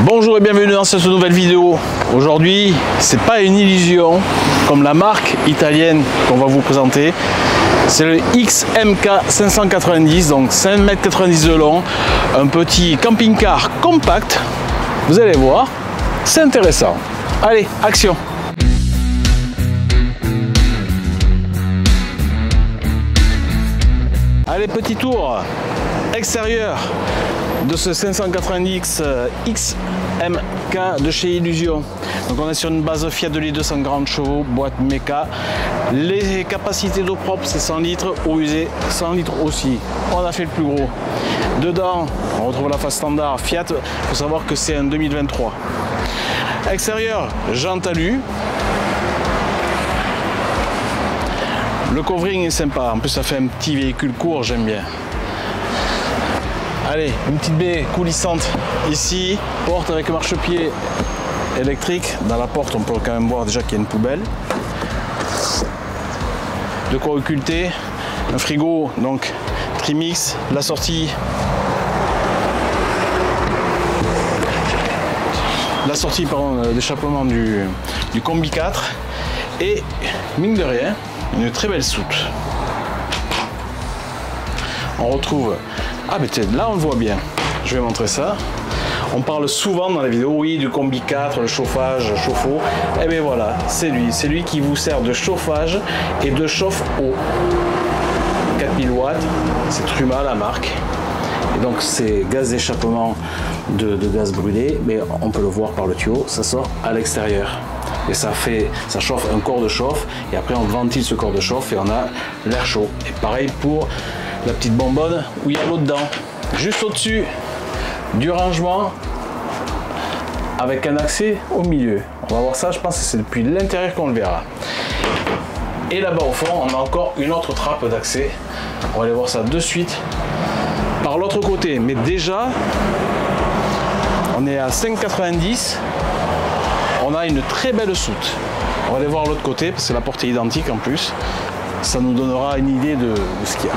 Bonjour et bienvenue dans cette nouvelle vidéo. Aujourd'hui, c'est pas une illusion comme la marque italienne qu'on va vous présenter. C'est le XMK 590, donc 5,90 m de long, un petit camping-car compact. Vous allez voir, c'est intéressant. Allez, action! Allez, petit tour extérieur de ce 590 XMK de chez Illusion. Donc on est sur une base Fiat 240 chevaux, boîte méca. Les capacités d'eau propre c'est 100 litres, eau usée 100 litres aussi. On a fait le plus gros. Dedans, on retrouve la face standard Fiat. Il faut savoir que c'est un 2023. Extérieur, jantes alu. Le covering est sympa, en plus ça fait un petit véhicule court, j'aime bien. Allez, une petite baie coulissante ici, porte avec marchepied électrique. Dans la porte, on peut quand même voir déjà qu'il y a une poubelle. De quoi occulter. Un frigo, donc Trimix, la sortie. La sortie d'échappement du Combi 4. Et, mine de rien, une très belle soute. On retrouve... Ah mais là on le voit bien. Je vais montrer ça. On parle souvent dans la vidéo, oui, du Combi 4, le chauffage, chauffe-eau. Et bien voilà, c'est lui qui vous sert de chauffage et de chauffe-eau. 4000 watts, c'est Truma la marque. Et donc c'est gaz d'échappement de gaz brûlé, mais on peut le voir par le tuyau, ça sort à l'extérieur. Et ça chauffe un corps de chauffe, et après on ventile ce corps de chauffe et on a l'air chaud. Et pareil pour la petite bonbonne où il y a l'eau dedans. Juste au-dessus du rangement, avec un accès au milieu. On va voir ça, je pense que c'est depuis l'intérieur qu'on le verra. Et là-bas au fond, on a encore une autre trappe d'accès. On va aller voir ça de suite par l'autre côté. Mais déjà, on est à 5,90 €. On a une très belle soute. On va aller voir l'autre côté, parce que la porte est identique en plus. Ça nous donnera une idée de ce qu'il y a.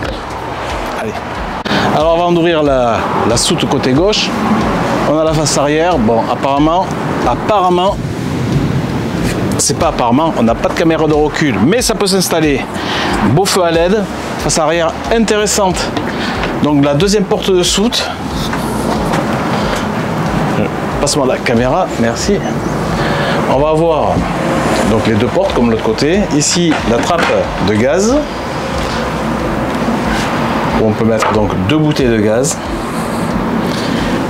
Allez. Alors avant d'ouvrir la soute côté gauche, on a la face arrière. Bon, apparemment, c'est pas apparemment, on n'a pas de caméra de recul, mais ça peut s'installer. Beau feu à LED, face arrière intéressante. Donc la deuxième porte de soute. Passe-moi la caméra, merci. On va avoir donc les deux portes comme l'autre côté. Ici la trappe de gaz où on peut mettre donc deux bouteilles de gaz.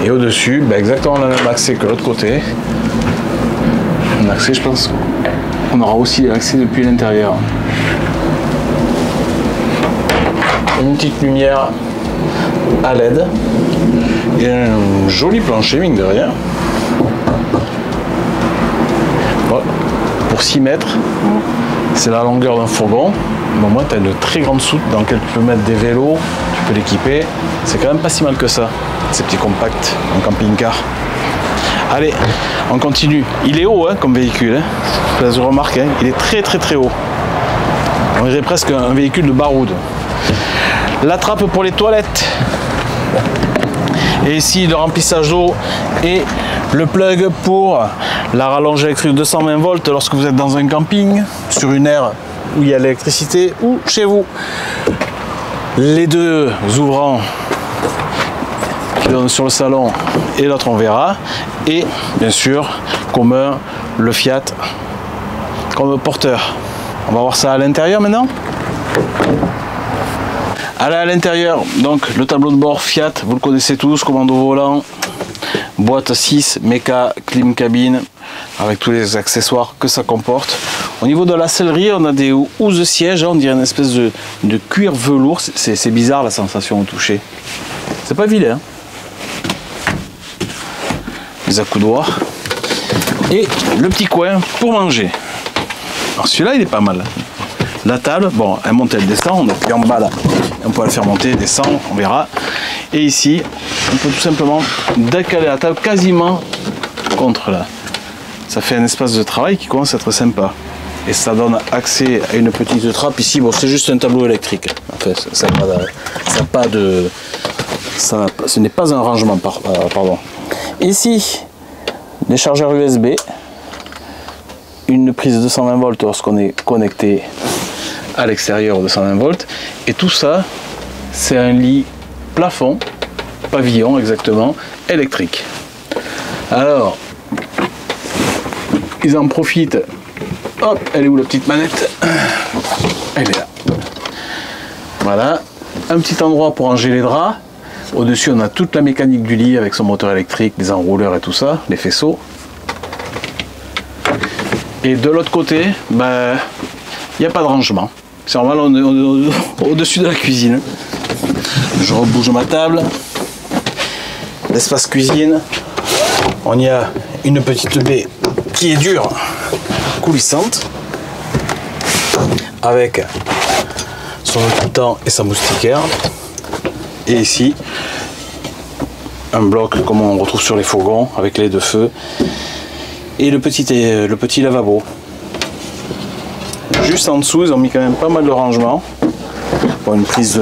Et au-dessus, exactement le même accès que l'autre côté. Un accès, je pense qu'on aura aussi l'accès depuis l'intérieur. Une petite lumière à LED et un joli plancher, mine de rien. Pour 6 mètres, c'est la longueur d'un fourgon. Bon, moi, tu as une très grande soute dans laquelle tu peux mettre des vélos, tu peux l'équiper. C'est quand même pas si mal que ça, ces petits compacts en camping-car. Allez, on continue. Il est haut comme véhicule, je remarque, il est très haut. On dirait presque un véhicule de baroud. La trappe pour les toilettes. Et ici, le remplissage d'eau et le plug pour la rallonge électrique 220 volts lorsque vous êtes dans un camping, sur une aire où il y a l'électricité ou chez vous. Les deux ouvrants qui donnent sur le salon et l'autre on verra. Et bien sûr, commun, le Fiat comme porteur. On va voir ça à l'intérieur maintenant. Allez, à l'intérieur, donc le tableau de bord Fiat, vous le connaissez tous, commande au volant, boîte 6, méca, clim cabine, avec tous les accessoires que ça comporte. Au niveau de la sellerie, on a des housses de siège, on dirait une espèce de cuir velours, c'est bizarre la sensation au toucher. C'est pas vilain. Les accoudoirs. Et le petit coin pour manger. Alors celui-là, il est pas mal. La table, bon, elle monte, elle descend, on appuie en bas là, on peut la faire monter, descendre, on verra. Et ici, on peut tout simplement décaler la table quasiment contre là. Ça fait un espace de travail qui commence à être sympa. Et ça donne accès à une petite trappe ici. Bon, c'est juste un tableau électrique. En fait, ce n'est pas un rangement, pardon. Ici, des chargeurs USB, une prise de 220 volts lorsqu'on est connecté à l'extérieur de 120 volts, et tout ça c'est un lit plafond, pavillon exactement, électrique. Alors ils en profitent. Hop, elle est où la petite manette? Elle est là. Voilà, un petit endroit pour ranger les draps. Au-dessus, on a toute la mécanique du lit avec son moteur électrique, les enrouleurs et tout ça, les faisceaux. Et de l'autre côté, ben, il n'y a pas de rangement. C'est normal, on est au-dessus de la cuisine. Je rebouge ma table. L'espace cuisine. On y a une petite baie qui est dure, coulissante, avec son occupant et sa moustiquaire. Et ici, un bloc comme on retrouve sur les fourgons, avec les deux feux, et le petit lavabo. Juste en dessous, ils ont mis quand même pas mal de rangements. Bon, une prise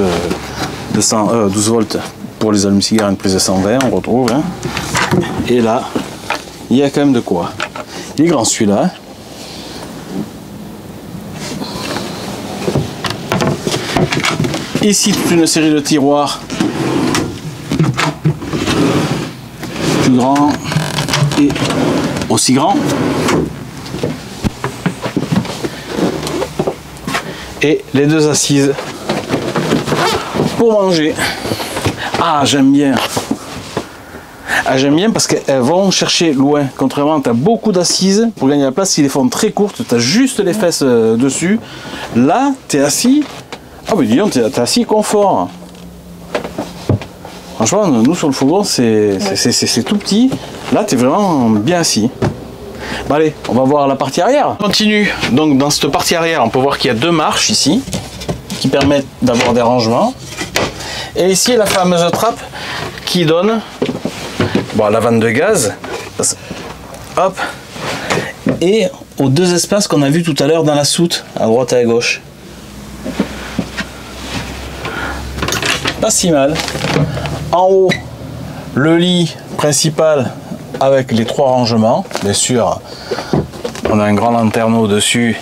de 12 volts pour les allumes-cigares, une prise de 120, on retrouve. Hein. Et là, il y a quand même de quoi. Il est grand celui-là. Ici, toute une série de tiroirs plus grands et aussi grands. Et les deux assises pour manger. Ah, j'aime bien. Ah, j'aime bien parce qu'elles vont chercher loin. Contrairement, tu as beaucoup d'assises pour gagner la place. Ils les font très courtes, tu as juste les fesses dessus. Là, tu es assis. Ah, mais dis donc, tu es assis confort. Franchement, nous sur le fourgon, c'est tout petit. Là, tu es vraiment bien assis. Bon, allez, on va voir la partie arrière. On continue. Donc, dans cette partie arrière, on peut voir qu'il y a deux marches ici qui permettent d'avoir des rangements. Et ici, la fameuse trappe qui donne bon, la vanne de gaz. Hop. Et aux deux espaces qu'on a vus tout à l'heure dans la soute, à droite et à gauche. Pas si mal. En haut, le lit principal avec les trois rangements. Bien sûr, on a un grand lanterneau au-dessus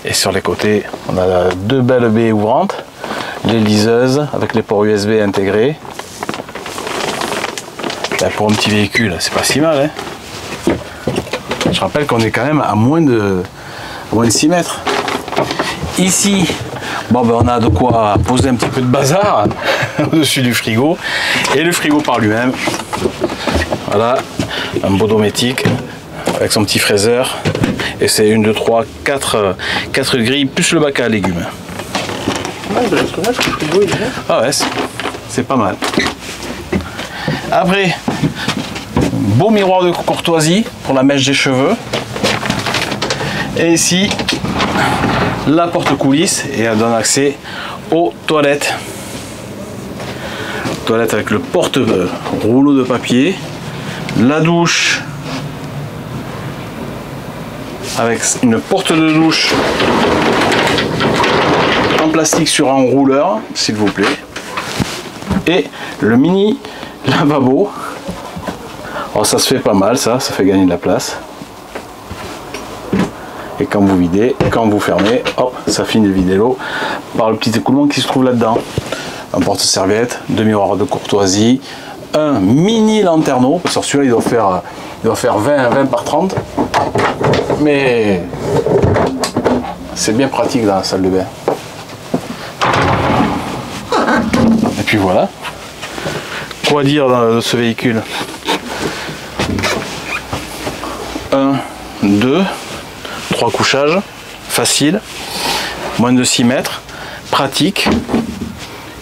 et sur les côtés, on a deux belles baies ouvrantes, les liseuses avec les ports USB intégrés. Ben, pour un petit véhicule, c'est pas si mal. Hein. Je rappelle qu'on est quand même à moins de 6 mètres. Ici, bon, ben, on a de quoi poser un petit peu de bazar au-dessus du frigo. Et le frigo par lui-même. Voilà, un beau dométique avec son petit fraiseur. Et c'est 1, 2, 3, 4 grilles plus le bac à légumes. Ah ouais, c'est pas mal. Après, beau miroir de courtoisie pour la mèche des cheveux. Et ici, la porte-coulisse et elle donne accès aux toilettes. Toilette avec le porte-rouleau de papier, la douche avec une porte de douche en plastique sur un rouleur, s'il vous plaît, et le mini lavabo. Alors ça se fait pas mal, ça fait gagner de la place. Et quand vous videz, quand vous fermez, hop, ça finit de vider l'eau par le petit écoulement qui se trouve là-dedans. Un porte-serviette, deux miroirs de courtoisie, un mini lanterneau, parce que celui-là il doit faire 20 par 30, mais c'est bien pratique dans la salle de bain. Et puis voilà. Quoi dire de ce véhicule? 1, 2, 3 couchages, facile, moins de 6 mètres, pratique,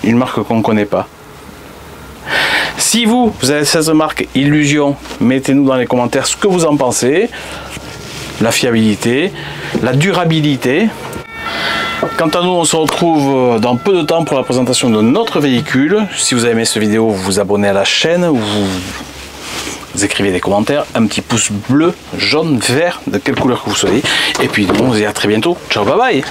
une marque qu'on ne connaît pas. Si vous avez cette marque Illusion, mettez-nous dans les commentaires ce que vous en pensez, la fiabilité, la durabilité. Quant à nous, on se retrouve dans peu de temps pour la présentation de notre véhicule. Si vous avez aimé cette vidéo, vous vous abonnez à la chaîne, vous écrivez des commentaires, un petit pouce bleu, jaune, vert, de quelle couleur que vous soyez. Et puis, on se dit à très bientôt. Ciao, bye bye.